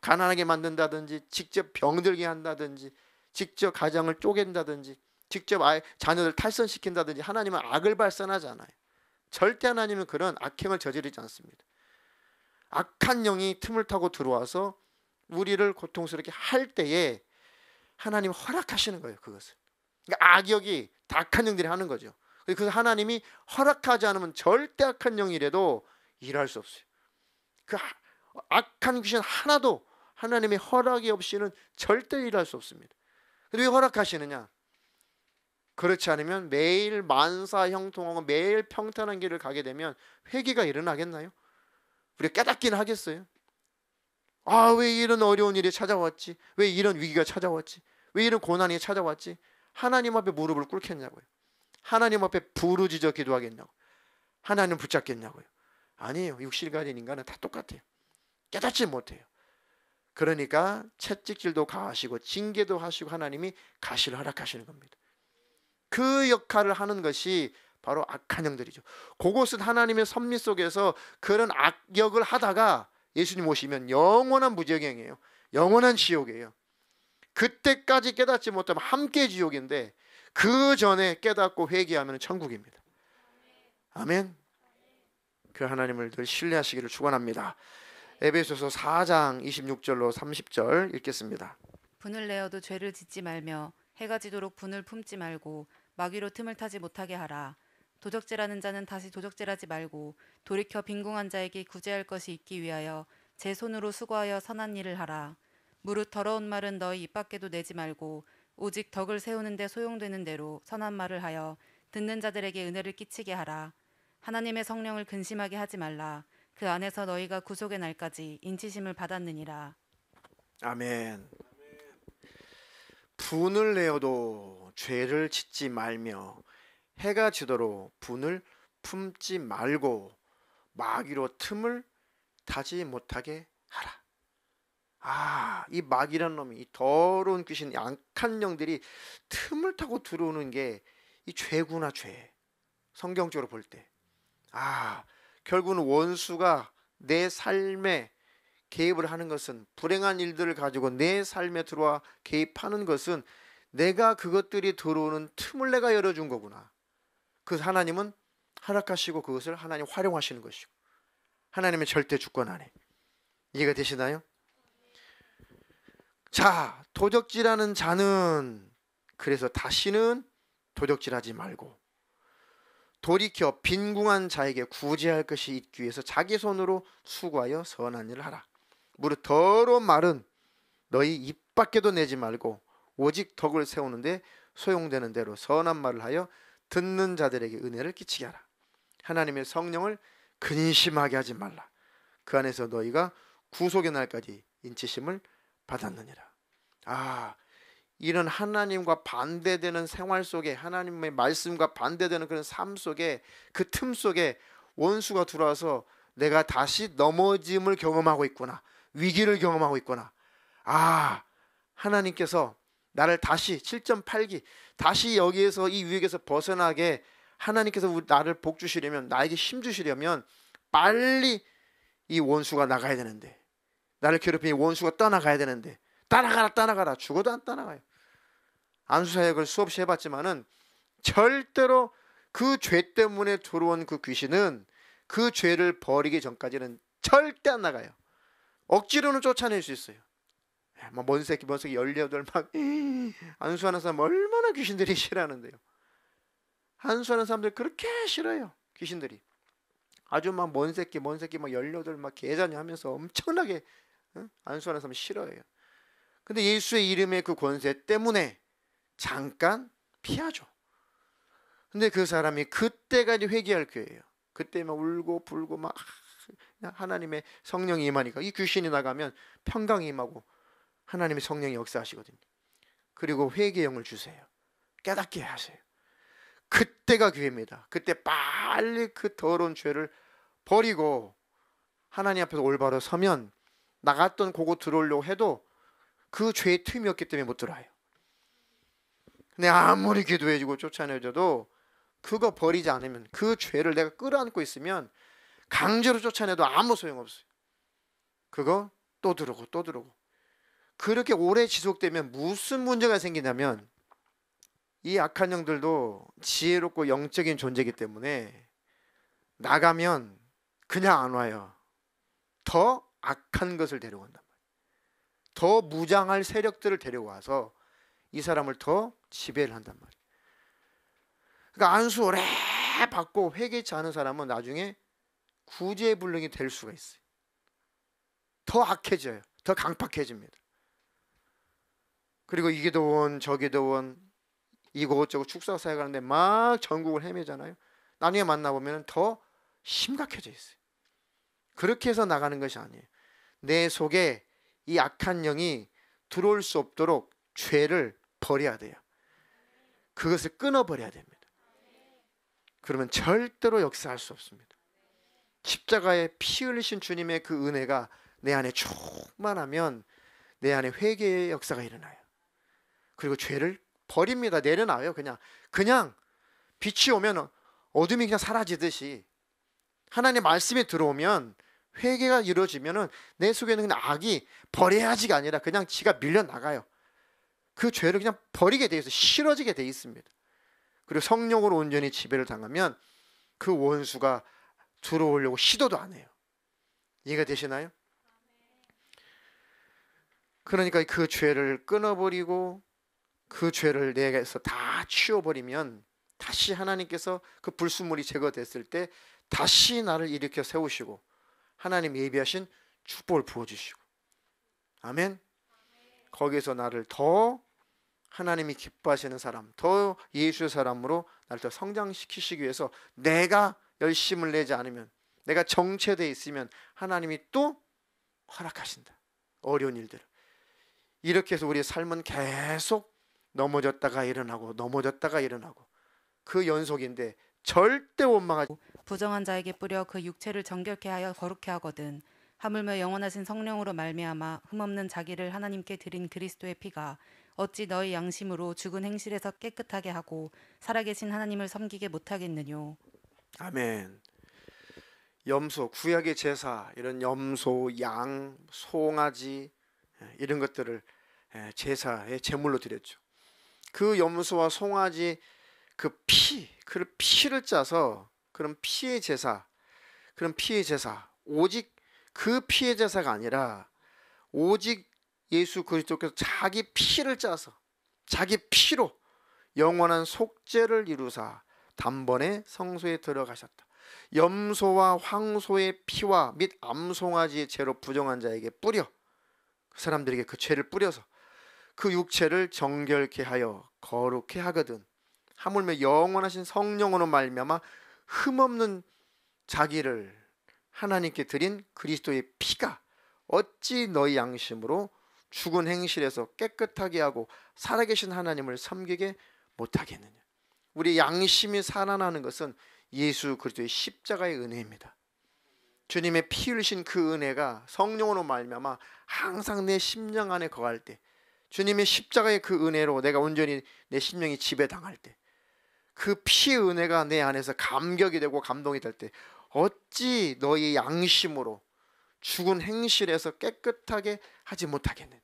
가난하게 만든다든지 직접 병들게 한다든지 직접 가정을 쪼갠다든지 직접 자녀들 탈선시킨다든지 하나님은 악을 발산하지 않아요. 절대 하나님은 그런 악행을 저지르지 않습니다. 악한 영이 틈을 타고 들어와서 우리를 고통스럽게 할 때에 하나님 허락하시는 거예요. 그것을. 그러니까 악역이 다 악한 영들이 하는 거죠. 그래서 하나님이 허락하지 않으면 절대 악한 영이라도 일할 수 없어요. 그 악한 귀신 하나도 하나님의 허락이 없이는 절대 일할 수 없습니다. 왜 허락하시느냐? 그렇지 않으면 매일 만사 형통하고 매일 평탄한 길을 가게 되면 회개가 일어나겠나요? 우리가 깨닫기는 하겠어요? 왜 이런 어려운 일이 찾아왔지? 왜 이런 위기가 찾아왔지? 왜 이런 고난이 찾아왔지? 하나님 앞에 무릎을 꿇겠냐고요? 하나님 앞에 부르짖어 기도하겠냐고? 하나님 붙잡겠냐고요? 아니에요. 육신이 가진 인간은 다 똑같아요. 깨닫지 못해요. 그러니까 채찍질도 가하시고 징계도 하시고 하나님이 가시를 허락하시는 겁니다. 그 역할을 하는 것이 바로 악한 영들이죠. 그것은 하나님의 섭리 속에서 그런 악역을 하다가 예수님 오시면 영원한 무저갱이에요. 영원한 지옥이에요. 그때까지 깨닫지 못하면 함께 지옥인데 그 전에 깨닫고 회개하면 천국입니다. 아멘. 그 하나님을 늘 신뢰하시기를 축원합니다. 에베소서 4장 26절로 30절 읽겠습니다. 분을 내어도 죄를 짓지 말며 해가 지도록 분을 품지 말고 마귀로 틈을 타지 못하게 하라. 도적질하는 자는 다시 도적질하지 말고 돌이켜 빈궁한 자에게 구제할 것이 있기 위하여 제 손으로 수고하여 선한 일을 하라. 무릇 더러운 말은 너희 입 밖에도 내지 말고 오직 덕을 세우는 데 소용되는 대로 선한 말을 하여 듣는 자들에게 은혜를 끼치게 하라. 하나님의 성령을 근심하게 하지 말라. 그 안에서 너희가 구속의 날까지 인치심을 받았느니라. 아멘. 분을 내어도 죄를 짓지 말며 해가 지도록 분을 품지 말고 마귀로 틈을 타지 못하게 하라. 이 마귀라는 놈이, 이 더러운 귀신, 악한 영들이 틈을 타고 들어오는 게 이 죄구나, 죄. 성경적으로 볼 때. 결국은 원수가 내 삶에 개입을 하는 것은, 불행한 일들을 가지고 내 삶에 들어와 개입하는 것은 내가 그것들이 들어오는 틈을 내가 열어준 거구나. 그 하나님은 허락하시고 그것을 하나님 활용하시는 것이고, 하나님의 절대 주권 안에. 이해가 되시나요? 자, 도적질하는 자는 그래서 다시는 도적질하지 말고 돌이켜 빈궁한 자에게 구제할 것이 있기 위해서 자기 손으로 수고하여 선한 일을 하라. 무릇 더러운 말은 너희 입 밖에도 내지 말고 오직 덕을 세우는데 소용되는 대로 선한 말을 하여 듣는 자들에게 은혜를 끼치게 하라. 하나님의 성령을 근심하게 하지 말라. 그 안에서 너희가 구속의 날까지 인치심을 받았느니라. 이런 하나님과 반대되는 생활 속에, 하나님의 말씀과 반대되는 그런 삶 속에, 그 틈 속에 원수가 들어와서 내가 다시 넘어짐을 경험하고 있구나, 위기를 경험하고 있구나. 하나님께서 나를 다시 7.8기 다시 여기에서, 이 위기에서 벗어나게 하나님께서 나를 복 주시려면, 나에게 힘 주시려면 빨리 이 원수가 나가야 되는데, 나를 괴롭히는 원수가 떠나가야 되는데, 따라가라. 죽어도 안 떠나가요. 안수사역을 수없이 해봤지만은 절대로 그 죄 때문에 들어온 그 귀신은 그 죄를 버리기 전까지는 절대 안 나가요. 억지로는 쫓아낼 수 있어요. 뭔 새끼 18 막 안수하는 사람 얼마나 귀신들이 싫어하는데요. 안수하는 사람들 그렇게 싫어요. 귀신들이 아주 막 뭔 새끼 막 18 막 개자녀 하면서 엄청나게 안수하는 사람 싫어해요. 근데 예수의 이름의 그 권세 때문에 잠깐 피하죠. 근데 그 사람이 그때까지 회개할 기회예요. 그때 막 울고 불고 막 하나님의 성령이 임하니까 이 귀신이 나가면 평강이 임하고 하나님의 성령이 역사하시거든요. 그리고 회개의 영을 주세요. 깨닫게 하세요. 그때가 기회입니다. 그때 빨리 그 더러운 죄를 버리고 하나님 앞에서 올바로 서면 나갔던 고거 들어오려고 해도 그 죄의 틈이 없기 때문에 못 들어와요. 근데 아무리 기도해주고 쫓아내줘도 그거 버리지 않으면, 그 죄를 내가 끌어안고 있으면 강제로 쫓아내도 아무 소용없어요. 그거 또 들어오고 그렇게 오래 지속되면 무슨 문제가 생기냐면, 이 악한 영들도 지혜롭고 영적인 존재이기 때문에 나가면 그냥 안 와요. 더 악한 것을 데려온단 말이에요. 더 무장할 세력들을 데려와서 이 사람을 더 지배를 한단 말이에요. 그러니까 안수 오래 받고 회개치 않은 사람은 나중에 구제불능이 될 수가 있어요. 더 악해져요. 더 강팍해집니다. 그리고 이기도 원 저기도 원 이곳저곳 축사사역 하는데 막 전국을 헤매잖아요. 나중에 만나보면 더 심각해져 있어요. 그렇게 해서 나가는 것이 아니에요. 내 속에 이 악한 영이 들어올 수 없도록 죄를 버려야 돼요. 그것을 끊어버려야 됩니다. 그러면 절대로 역사할 수 없습니다. 십자가에 피 흘리신 주님의 그 은혜가 내 안에 충만하면 내 안에 회개의 역사가 일어나요. 그리고 죄를 버립니다. 내려놔요. 그냥 빛이 오면 어둠이 그냥 사라지듯이 하나님의 말씀이 들어오면, 회개가 이루어지면은 내 속에는 그냥 악이 버려야지가 아니라 그냥 지가 밀려나가요. 그 죄를 그냥 버리게 돼 있어요. 싫어지게 돼 있습니다. 그리고 성령으로 온전히 지배를 당하면 그 원수가 들어오려고 시도도 안 해요. 이해가 되시나요? 그러니까 그 죄를 끊어버리고 그 죄를 내게서 다 치워버리면 다시 하나님께서 그 불순물이 제거됐을 때 다시 나를 일으켜 세우시고 하나님 예비하신 축복을 부어주시고, 아멘. 거기에서 나를 더 하나님이 기뻐하시는 사람, 더 예수의 사람으로 나를 더 성장시키시기 위해서 내가 열심을 내지 않으면, 내가 정체되어 있으면 하나님이 또 허락하신다. 어려운 일들을. 이렇게 해서 우리의 삶은 계속 넘어졌다가 일어나고 넘어졌다가 일어나고 그 연속인데 절대 원망하지. 부정한 자에게 뿌려 그 육체를 정결케 하여 거룩케 하거든. 하물며 영원하신 성령으로 말미암아 흠없는 자기를 하나님께 드린 그리스도의 피가 어찌 너희 양심으로 죽은 행실에서 깨끗하게 하고 살아계신 하나님을 섬기게 못하겠느뇨. 아멘. 염소, 구약의 제사, 이런 염소, 양, 송아지 이런 것들을 제사의 제물로 드렸죠. 그 염소와 송아지 그 피를 짜서 그런 피의 제사, 오직 그 피의 제사가 아니라 오직 예수 그리스도께서 자기 피를 짜서 자기 피로 영원한 속죄를 이루사 단번에 성소에 들어가셨다. 염소와 황소의 피와 및 암송아지의 죄로 부정한 자에게 뿌려, 그 사람들에게 그 죄를 뿌려서 그 육체를 정결케 하여 거룩케 하거든. 하물며 영원하신 성령으로 말미암아 흠없는 자기를 하나님께 드린 그리스도의 피가 어찌 너희 양심으로 죽은 행실에서 깨끗하게 하고 살아계신 하나님을 섬기게 못하겠느냐. 우리 양심이 살아나는 것은 예수 그리스도의 십자가의 은혜입니다. 주님의 피 흘리신 그 은혜가 성령으로 말미암아 항상 내 심령 안에 거할 때, 주님의 십자가의 그 은혜로 내가 온전히 내 심령이 지배당할 때, 그 피의 은혜가 내 안에서 감격이 되고 감동이 될 때 어찌 너희 양심으로 죽은 행실에서 깨끗하게 하지 못하겠느냐.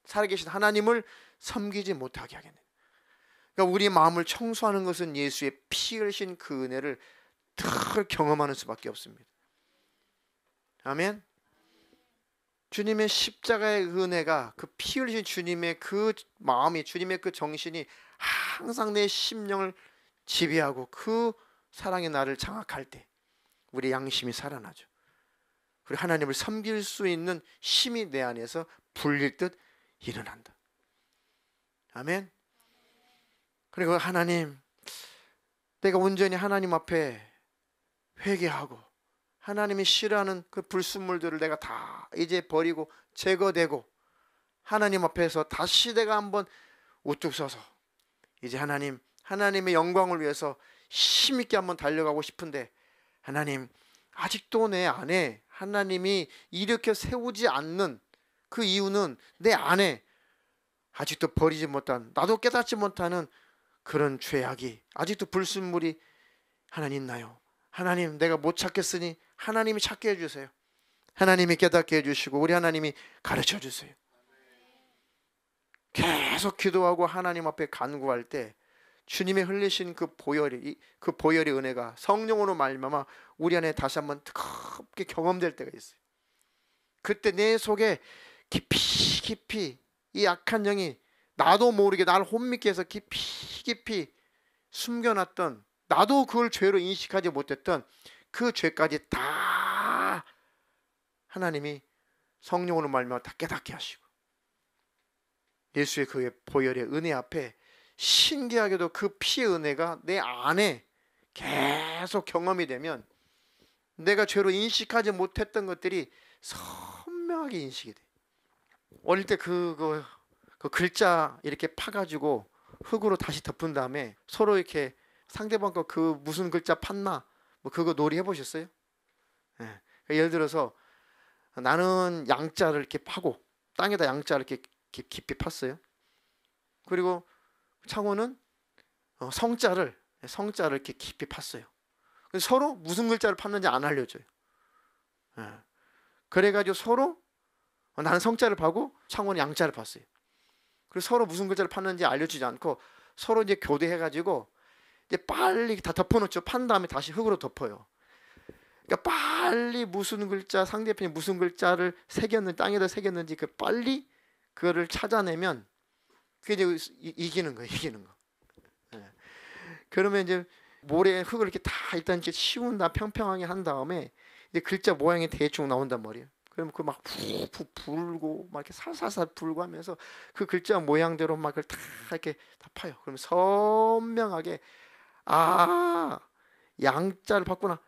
살아계신 하나님을 섬기지 못하게 하겠느냐. 그러니까 우리 마음을 청소하는 것은 예수의 피 흘리신 그 은혜를 늘 경험하는 수밖에 없습니다. 아멘. 주님의 십자가의 은혜가, 그 피 흘리신 주님의 그 마음이, 주님의 그 정신이 항상 내 심령을 지배하고 그 사랑의 나를 장악할 때 우리 양심이 살아나죠. 그리고 하나님을 섬길 수 있는 힘이 내 안에서 불릴 듯 일어난다. 아멘. 그리고 하나님, 내가 온전히 하나님 앞에 회개하고 하나님이 싫어하는 그 불순물들을 내가 다 이제 버리고 제거되고 하나님 앞에서 다시 내가 한번 우뚝 서서 이제 하나님의 영광을 위해서 힘있게 한번 달려가고 싶은데, 하나님, 아직도 내 안에 하나님이 일으켜 세우지 않는 그 이유는 내 안에 아직도 버리지 못한, 나도 깨닫지 못하는 그런 죄악이, 아직도 불순물이 하나님 있나요? 하나님, 내가 못 찾겠으니 하나님이 찾게 해주세요. 하나님이 깨닫게 해주시고 우리 하나님이 가르쳐 주세요. 계속 기도하고 하나님 앞에 간구할 때 주님의 흘리신 그 보혈의 은혜가 성령으로 말미암아 우리 안에 다시 한번 뜨겁게 경험될 때가 있어요. 그때 내 속에 깊이 이 악한 영이 나도 모르게 나를 혼미케 해서 깊이 숨겨놨던, 나도 그걸 죄로 인식하지 못했던 그 죄까지 다 하나님이 성령으로 말미암아 다 깨닫게 하시고 예수의 그 보혈의 은혜 앞에 신기하게도 그 피의 은혜가 내 안에 계속 경험이 되면 내가 죄로 인식하지 못했던 것들이 선명하게 인식이 돼. 어릴 때 그 글자 이렇게 파가지고 흙으로 다시 덮은 다음에 서로 이렇게 상대방 거 그 무슨 글자 팠나 뭐 그거 놀이 해보셨어요? 예. 예를 들어서 나는 양자를 이렇게 파고 땅에다 양자를 이렇게 깊이 팠어요. 그리고 창호는 성자를 이렇게 깊이 팠어요. 서로 무슨 글자를 팠는지 안 알려줘요. 예. 그래가지고 서로 나는 성자를 파고 창호는 양자를 팠어요. 그리고 서로 무슨 글자를 팠는지 알려주지 않고 서로 이제 교대해가지고 이제 빨리 다 덮어놓죠. 판 다음에 다시 흙으로 덮어요. 그러니까 빨리 무슨 글자, 상대편이 무슨 글자를 새겼는지, 땅에다 새겼는지 그 빨리 그거를 찾아내면 그게 이제 이기는 거예요. 예. 그러면 이제 모래에 흙을 이렇게 다 일단 이제 치운다, 평평하게 한 다음에 이제 글자 모양이 대충 나온단 말이에요. 그러면 그 막 푹푹 불고 막 이렇게 살살살 불고 하면서 그 글자 모양대로 막 그걸 다 이렇게 다 파요. 그러면 선명하게 아 양자를 봤구나.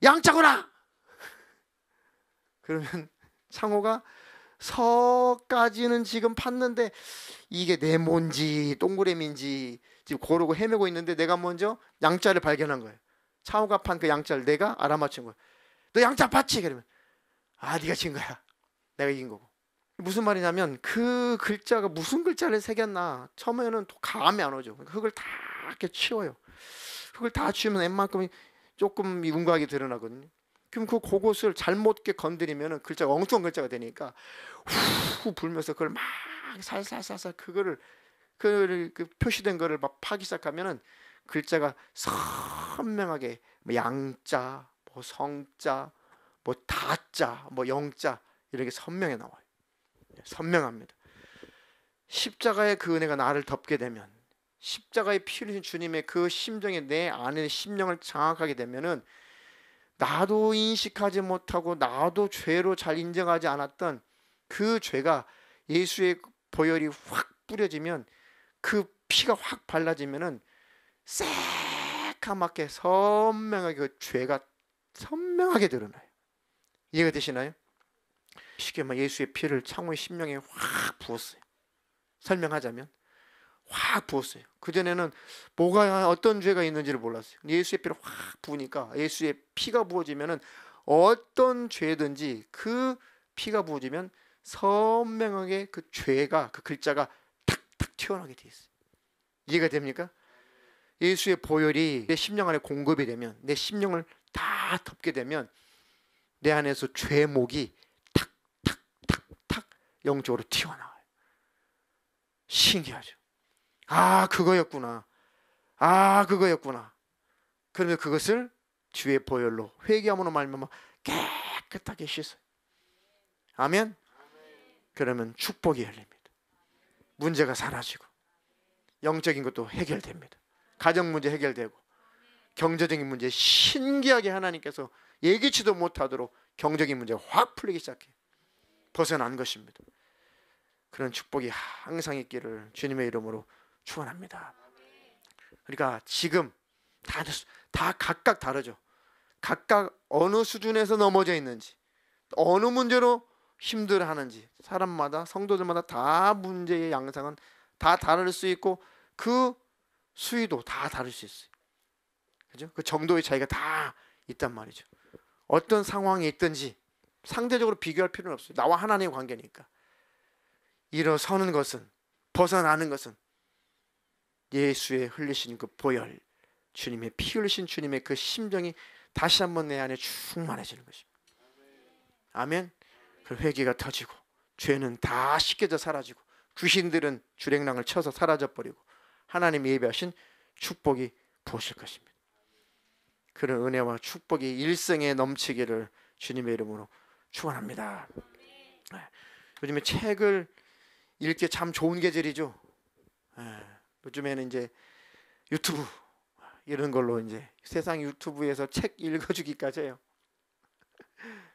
양자구나. 그러면 창호가 서까지는 지금 팠는데 이게 네모인지 동그라미인지 지금 고르고 헤매고 있는데 내가 먼저 양자를 발견한 거예요. 창호가 판 그 양자를 내가 알아맞힌 거예요. 너 양자 봤지? 그러면 아 네가 진 거야. 내가 이긴 거고. 무슨 말이냐면 그 글자가 무슨 글자를 새겼나 처음에는 감이 안 오죠. 흙을 다 이렇게 치워요. 흙을 다 치우면 웬만큼 조금 윤곽이 드러나거든요. 그럼 그곳을 잘못 건드리면 글자가 엉뚱한 글자가 되니까 후 불면서 그걸 막 살살살살 그거를 그 표시된 거를 막 파기 시작하면은 글자가 선명하게 뭐 양자, 뭐 성자, 뭐 다자, 뭐 영자 이렇게 선명해 나와요. 선명합니다. 십자가의 그 은혜가 나를 덮게 되면 십자가의 피 흘리신 주님의 그 심정이 내 안의 심령을 장악하게 되면은 나도 인식하지 못하고 나도 죄로 잘 인정하지 않았던 그 죄가 예수의 보혈이 확 뿌려지면 그 피가 확 발라지면은 새카맣게 선명하게 그 죄가 선명하게 드러나요. 이해가 되시나요? 쉽게 말 예수의 피를 창호의 심령에 확 부었어요. 설명하자면 확 부었어요. 그전에는 뭐가 어떤 죄가 있는지를 몰랐어요. 예수의 피를 확 부으니까 예수의 피가 부어지면은 어떤 죄든지 그 피가 부어지면 선명하게 그 죄가 그 글자가 탁탁 튀어나오게 돼 있어요. 이해가 됩니까? 예수의 보혈이 내 심령 안에 공급이 되면 내 심령을 다 덮게 되면 내 안에서 죄목이 탁탁탁탁 영적으로 튀어나와요. 신기하죠. 아 그거였구나. 아 그거였구나. 그러면 그것을 주의 보혈로 회개함으로 말미암아 깨끗하게 씻어요. 아멘. 그러면 축복이 열립니다. 문제가 사라지고 영적인 것도 해결됩니다. 가정 문제 해결되고 경제적인 문제 신기하게 하나님께서 예기치도 못하도록 경적인 문제가 확 풀리기 시작해요. 벗어난 것입니다. 그런 축복이 항상 있기를 주님의 이름으로 축원합니다. 그러니까 지금 다 각각 다르죠. 각각 어느 수준에서 넘어져 있는지 어느 문제로 힘들어하는지 사람마다 성도들마다 다 문제의 양상은 다 다를 수 있고 그 수위도 다 다를 수 있어요. 그죠? 그 정도의 차이가 다 있단 말이죠. 어떤 상황에 있든지 상대적으로 비교할 필요는 없어요. 나와 하나님의 관계니까. 일어서는 것은 벗어나는 것은 예수의 흘리신 그 보혈 주님의 피 흘리신 주님의 그 심정이 다시 한번 내 안에 충만해지는 것입니다. 아멘. 그 회개가 터지고 죄는 다 씻겨져 사라지고 귀신들은 주랭랑을 쳐서 사라져버리고 하나님이 예배하신 축복이 부어질 것입니다. 그런 은혜와 축복이 일생에 넘치기를 주님의 이름으로 축원합니다. 요즘에 책을 읽기 참 좋은 계절이죠. 요즘에는 이제 유튜브 이런 걸로 이제 세상 유튜브에서 책 읽어주기까지 해요.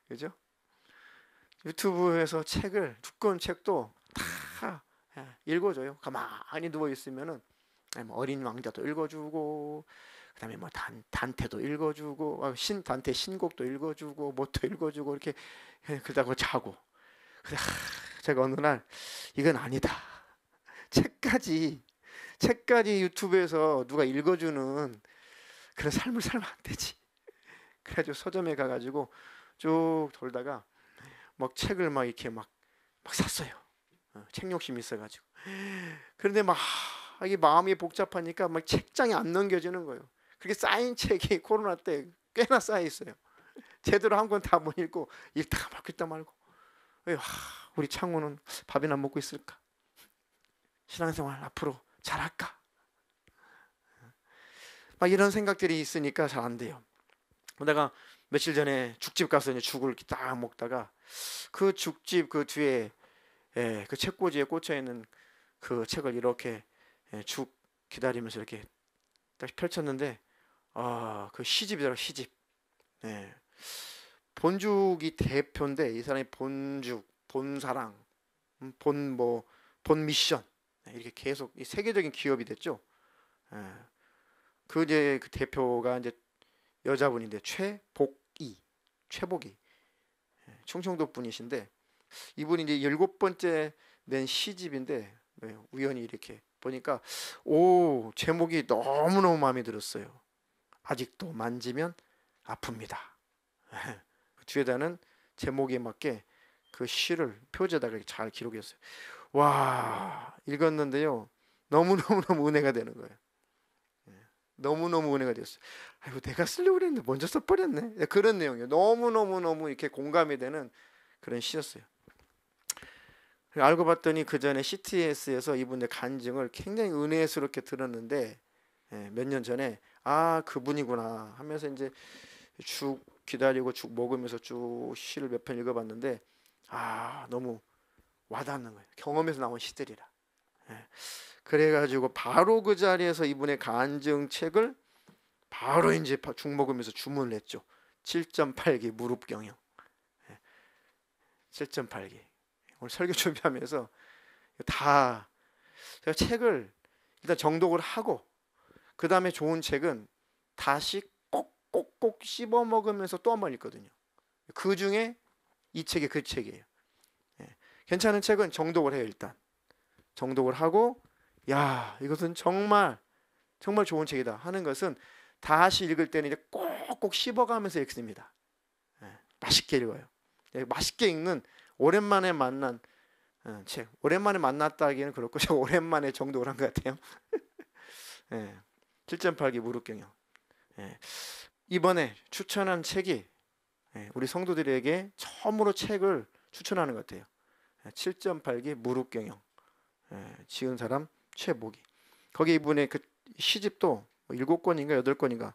그죠? 유튜브에서 책을 두꺼운 책도 다 읽어줘요. 가만히 누워 있으면은 뭐 어린 왕자도 읽어주고, 그다음에 뭐 단테도 읽어주고, 단테 신곡도 읽어주고, 뭐도 읽어주고 이렇게 그러다가 자고. 그래서 제가 어느 날 이건 아니다. 책까지 유튜브에서 누가 읽어주는 그런 삶을 살면 안 되지. 그래가지고 서점에 가가지고 쭉 돌다가 막 책을 막 이렇게 막 샀어요. 책 욕심이 있어가지고. 그런데 막 이게 마음이 복잡하니까 막 책장에 안 넘겨지는 거예요. 그렇게 쌓인 책이 코로나 때 꽤나 쌓여 있어요. 제대로 한 권 다 못 읽고 읽다가 막 읽다 말고. 우리 창호는 밥이나 먹고 있을까? 신앙생활 앞으로 잘할까? 막 이런 생각들이 있으니까 잘 안 돼요. 내가 며칠 전에 죽집 가서 이제 죽을 이렇게 딱 먹다가 그 죽집 그 뒤에 그 책꽂이에 꽂혀 있는 그 책을 이렇게 죽 기다리면서 이렇게 딱 펼쳤는데 그 시집이더라. 시집. 본죽이 대표인데 이 사람이 본죽, 본사랑, 본 미션 이렇게 계속 이 세계적인 기업이 됐죠. 예. 그 이제 그 대표가 이제 여자분인데 최복이 충청도 분이신데 이분이 이제 7번째 낸 시집인데 우연히 이렇게 보니까 오 제목이 너무너무 마음에 들었어요. 아직도 만지면 아픕니다. 뒤에다는 제목에 맞게 그 시를 표지에다가 잘 기록했어요. 와 읽었는데요 너무너무 은혜가 되는 거예요. 너무너무 은혜가 됐어요. 아이고 내가 쓰려고 그랬는데 먼저 써버렸네. 그런 내용이에요. 너무너무 이렇게 공감이 되는 그런 시였어요. 알고 봤더니 그 전에 CTS에서 이분의 간증을 굉장히 은혜스럽게 들었는데 몇 년 전에 아 그분이구나 하면서 이제 죽 기다리고 죽 먹으면서 쭉 시를 몇 편 읽어봤는데 아 너무 와닿는 거예요. 경험에서 나온 시들이라. 그래가지고 바로 그 자리에서 이분의 간증책을 바로 이제 죽 먹으면서 주문을 했죠. 7.8기 무릎 경영. 7.8기. 오늘 설교 준비하면서 다 제가 책을 일단 정독을 하고 그 다음에 좋은 책은 다시 꼭꼭 씹어 먹으면서 또 한 번 읽거든요. 그 중에 이 책이 그 책이에요. 괜찮은 책은 정독을 해요. 일단 정독을 하고 야 이것은 정말 좋은 책이다 하는 것은 다시 읽을 때는 이제 꼭꼭 씹어가면서 읽습니다. 맛있게 읽어요. 맛있게 읽는 오랜만에 만난 책. 오랜만에 만났다 하기에는 그렇고 제가 오랜만에 정독을 한 것 같아요. 7.8기 무릎경영. 이번에 추천한 책이 우리 성도들에게 처음으로 책을 추천하는 것 같아요. 7.8기 무릎경영. 지은 사람 최복이. 거기 이분의 그 시집도 7권인가 8권인가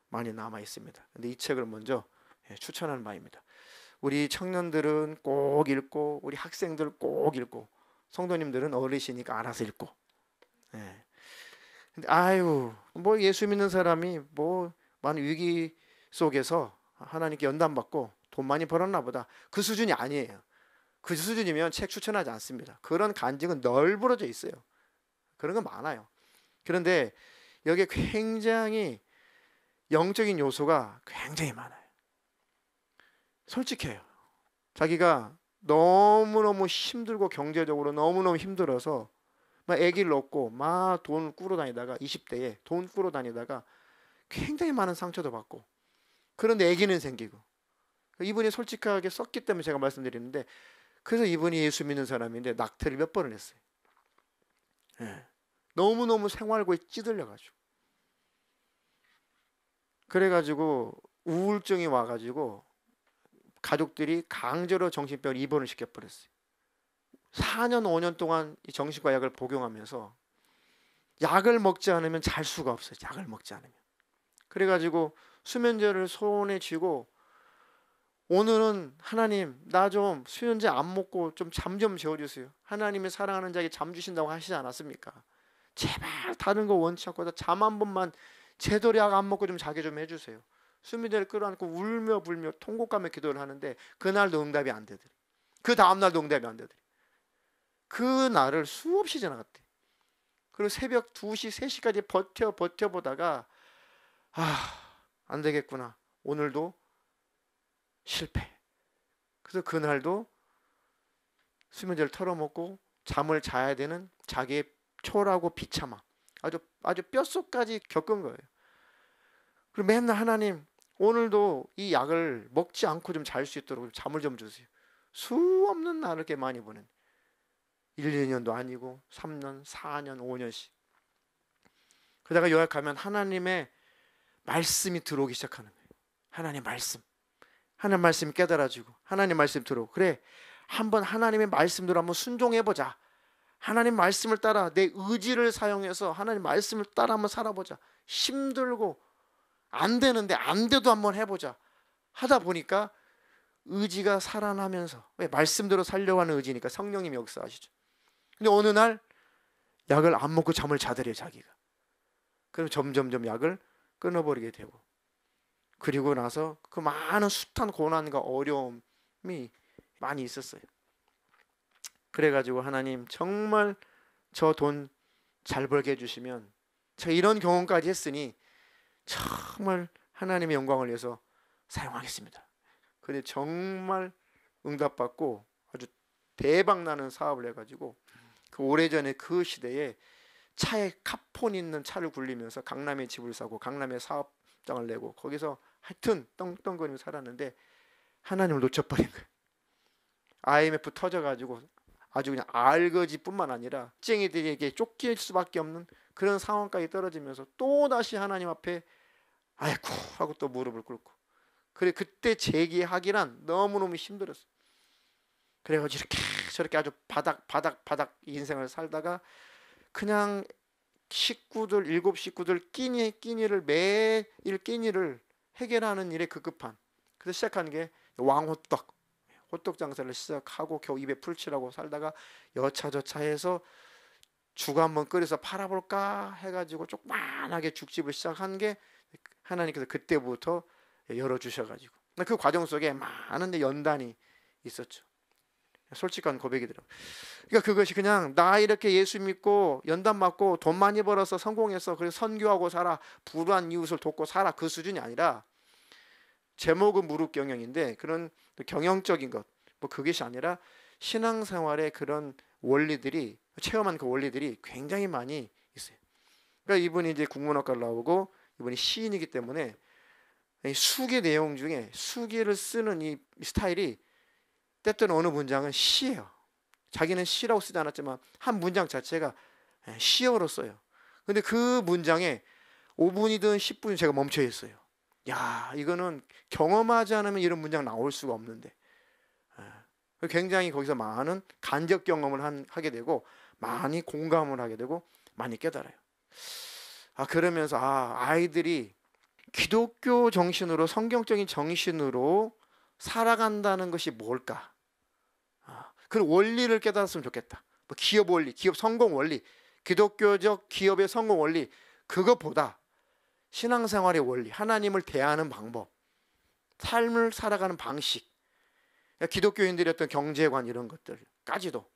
많이 남아 있습니다. 근데 이 책을 먼저 추천하는 바입니다. 우리 청년들은 꼭 읽고 우리 학생들 꼭 읽고 성도님들은 어르시니까 알아서 읽고. 근데 아유 뭐 예수 믿는 사람이 뭐 많은 위기 속에서 하나님께 연단받고 돈 많이 벌었나 보다 그 수준이 아니에요. 그 수준이면 책 추천하지 않습니다. 그런 간증은 널브러져 있어요. 그런 거 많아요. 그런데 여기에 굉장히 영적인 요소가 굉장히 많아요. 솔직해요. 자기가 너무너무 힘들고 경제적으로 너무너무 힘들어서 막 아기를 얻고 막 돈 꾸러 다니다가 20대에 돈 꾸러 다니다가 굉장히 많은 상처도 받고 그런데 아기는 생기고 이분이 솔직하게 썼기 때문에 제가 말씀드리는데 그래서 이분이 예수 믿는 사람인데 낙태를 몇 번을 했어요. 너무너무 생활고에 찌들려가지고 그래가지고 우울증이 와가지고 가족들이 강제로 정신병원 입원을 시켜버렸어요. 4년 5년 동안 이 정신과 약을 복용하면서 약을 먹지 않으면 잘 수가 없어요. 약을 먹지 않으면. 그래가지고 수면제를 손에 쥐고 오늘은 하나님 나 좀 수면제 안 먹고 좀 잠 좀 재워주세요. 하나님의 사랑하는 자에게 잠 주신다고 하시지 않았습니까? 제발 다른 거 원치 않고 잠 한 번만 제대로 약 안 먹고 좀 자게 좀 해주세요. 수면제를 끌어안고 울며 불며 통곡하며 기도를 하는데 그날도 응답이 안 되더래. 그 다음날도 응답이 안 되더래. 그 날을 수없이 지나갔대. 그리고 새벽 2시 3시까지 버텨보다가 안 되겠구나. 오늘도 실패. 그래서 그날도 수면제를 털어먹고 잠을 자야 되는 자기의 초라하고 비참함 아주 뼛속까지 겪은 거예요. 그리고 맨날 하나님 오늘도 이 약을 먹지 않고 좀 잘 수 있도록 잠을 좀 주세요. 수없는 날을 이렇게 많이 보낸 1, 2년도 아니고 3년, 4년, 5년씩 그러다가 요약하면 하나님의 말씀이 들어오기 시작하는 거예요. 하나님 말씀이 깨달아지고 하나님 말씀 들어오고 그래 한번 하나님의 말씀대로 한번 순종해보자. 하나님 말씀을 따라 내 의지를 사용해서 하나님 말씀을 따라 한번 살아보자. 힘들고 안 되는데 안 돼도 한번 해보자 하다 보니까 의지가 살아나면서 왜 말씀대로 살려고 하는 의지니까 성령님이 역사하시죠. 근데 어느 날 약을 안 먹고 잠을 자더래요 자기가. 그럼 점점점 약을 끊어버리게 되고 그리고 나서 그 많은 숱한 고난과 어려움이 많이 있었어요. 그래가지고 하나님 정말 저 돈 잘 벌게 해주시면 제가 이런 경험까지 했으니 정말 하나님의 영광을 위해서 사용하겠습니다. 근데 정말 응답받고 아주 대박나는 사업을 해가지고 그 오래전에 그 시대에 차에 카폰 있는 차를 굴리면서 강남에 집을 사고 강남에 사업장을 내고 거기서 하여튼 떵떵거리며 살았는데 하나님을 놓쳐버린 거예요. IMF 터져가지고 아주 그냥 알거지뿐만 아니라 쟁이들에게 쫓길 수밖에 없는 그런 상황까지 떨어지면서 또 다시 하나님 앞에 아이쿠 하고 또 무릎을 꿇고 그래 그때 재기하기란 너무너무 힘들었어요. 그래가지고 이렇게 저렇게 아주 바닥 인생을 살다가 그냥 식구들 일곱 식구들 끼니를 매일 끼니를 해결하는 일에 급급한 그래서 시작한 게 왕호떡 호떡 장사를 시작하고 겨우 입에 풀칠하고 살다가 여차저차해서 죽 한번 끓여서 팔아볼까 해가지고 조그만하게 죽집을 시작한 게 하나님께서 그때부터 열어주셔가지고 그 과정 속에 많은 연단이 있었죠. 솔직한 고백이더라고요. 그러니까 그것이 그냥 나 이렇게 예수 믿고 연단 맞고 돈 많이 벌어서 성공해서 그래서 선교하고 살아 불우한 이웃을 돕고 살아 그 수준이 아니라 제목은 무릎 경영인데 그런 경영적인 것 뭐 그것이 아니라 신앙생활의 그런 원리들이 체험한 그 원리들이 굉장히 많이 있어요. 그러니까 이분이 이제 국문학과를 나오고 이분이 시인이기 때문에 이 수기 내용 중에 수기를 쓰는 이 스타일이 때때는 어느 문장은 시예요. 자기는 시라고 쓰지 않았지만 한 문장 자체가 시어로 써요. 근데 그 문장에 5분이든 10분 제가 멈춰 있어요. 야, 이거는 경험하지 않으면 이런 문장 나올 수가 없는데 굉장히 거기서 많은 간접 경험을 하게 되고 많이 공감을 하게 되고 많이 깨달아요. 그러면서 아이들이 기독교 정신으로 성경적인 정신으로 살아간다는 것이 뭘까? 그 원리를 깨달았으면 좋겠다. 뭐 기업 원리, 기업 성공 원리, 기독교적 기업의 성공 원리 그것보다 신앙생활의 원리, 하나님을 대하는 방법, 삶을 살아가는 방식, 기독교인들의 어떤 경제관 이런 것들까지도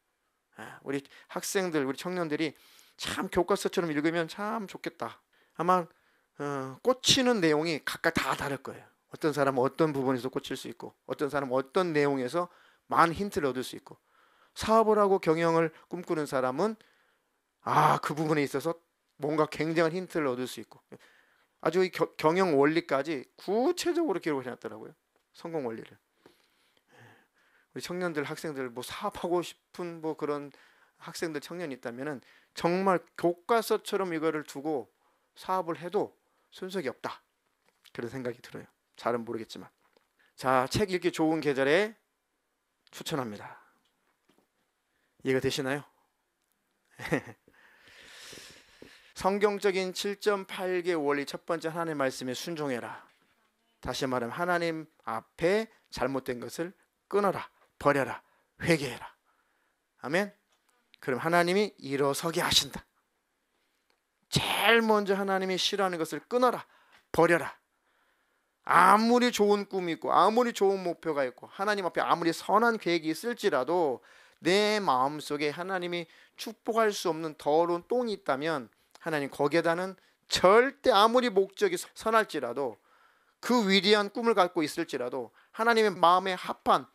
우리 학생들, 우리 청년들이 참 교과서처럼 읽으면 참 좋겠다. 아마 꽂히는 내용이 각각 다 다를 거예요. 어떤 사람은 어떤 부분에서 꽂힐 수 있고 어떤 사람은 어떤 내용에서 많은 힌트를 얻을 수 있고 사업을 하고 경영을 꿈꾸는 사람은 그 부분에 있어서 뭔가 굉장한 힌트를 얻을 수 있고 아주 이 경영 원리까지 구체적으로 기록을 해놨더라고요. 성공 원리를. 우리 청년들, 학생들 뭐 사업하고 싶은 뭐 그런 학생들, 청년이 있다면은 정말 교과서처럼 이거를 두고 사업을 해도 손색이 없다. 그런 생각이 들어요. 잘은 모르겠지만. 자, 책 읽기 좋은 계절에 추천합니다. 이해가 되시나요? 성경적인 7.8개 원리 첫 번째 하나님의 말씀에 순종해라. 다시 말하면 하나님 앞에 잘못된 것을 끊어라. 버려라. 회개해라. 아멘. 그럼 하나님이 일어서게 하신다. 제일 먼저 하나님이 싫어하는 것을 끊어라. 버려라. 아무리 좋은 꿈이 있고 아무리 좋은 목표가 있고 하나님 앞에 아무리 선한 계획이 있을지라도 내 마음속에 하나님이 축복할 수 없는 더러운 똥이 있다면 하나님 거기에다는 절대 아무리 목적이 선할지라도 그 위대한 꿈을 갖고 있을지라도 하나님의 마음에 합한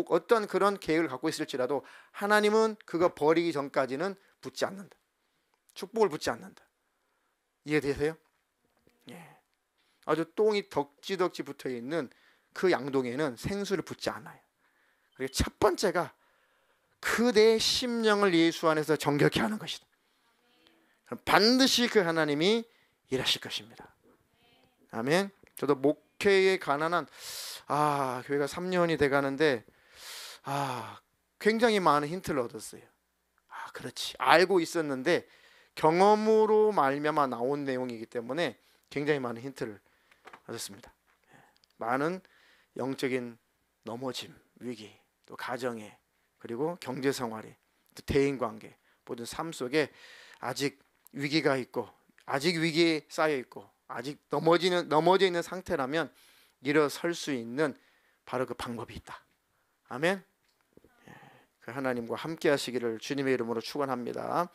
어떤 그런 계획을 갖고 있을지라도 하나님은 그거 버리기 전까지는 붙지 않는다. 축복을 붙지 않는다. 이해되세요? 예. 아주 똥이 덕지덕지 붙어있는 그 양동이에는 생수를 붓지 않아요. 그리고 첫 번째가 그대의 심령을 예수 안에서 정결케 하는 것이다. 그럼 반드시 그 하나님이 일하실 것입니다. 아멘. 저도 목회에 관한 교회가 3년이 돼가는데 굉장히 많은 힌트를 얻었어요. 그렇지. 알고 있었는데 경험으로 말미암아 나온 내용이기 때문에 굉장히 많은 힌트를 얻었습니다. 많은 영적인 넘어짐, 위기, 또 가정에 그리고 경제생활에 또 대인관계 모든 삶 속에 아직 위기가 있고 아직 위기에 쌓여 있고 아직 넘어져 있는 상태라면 일어설 수 있는 바로 그 방법이 있다. 아멘. 그 하나님과 함께 하시기를 주님의 이름으로 축원합니다.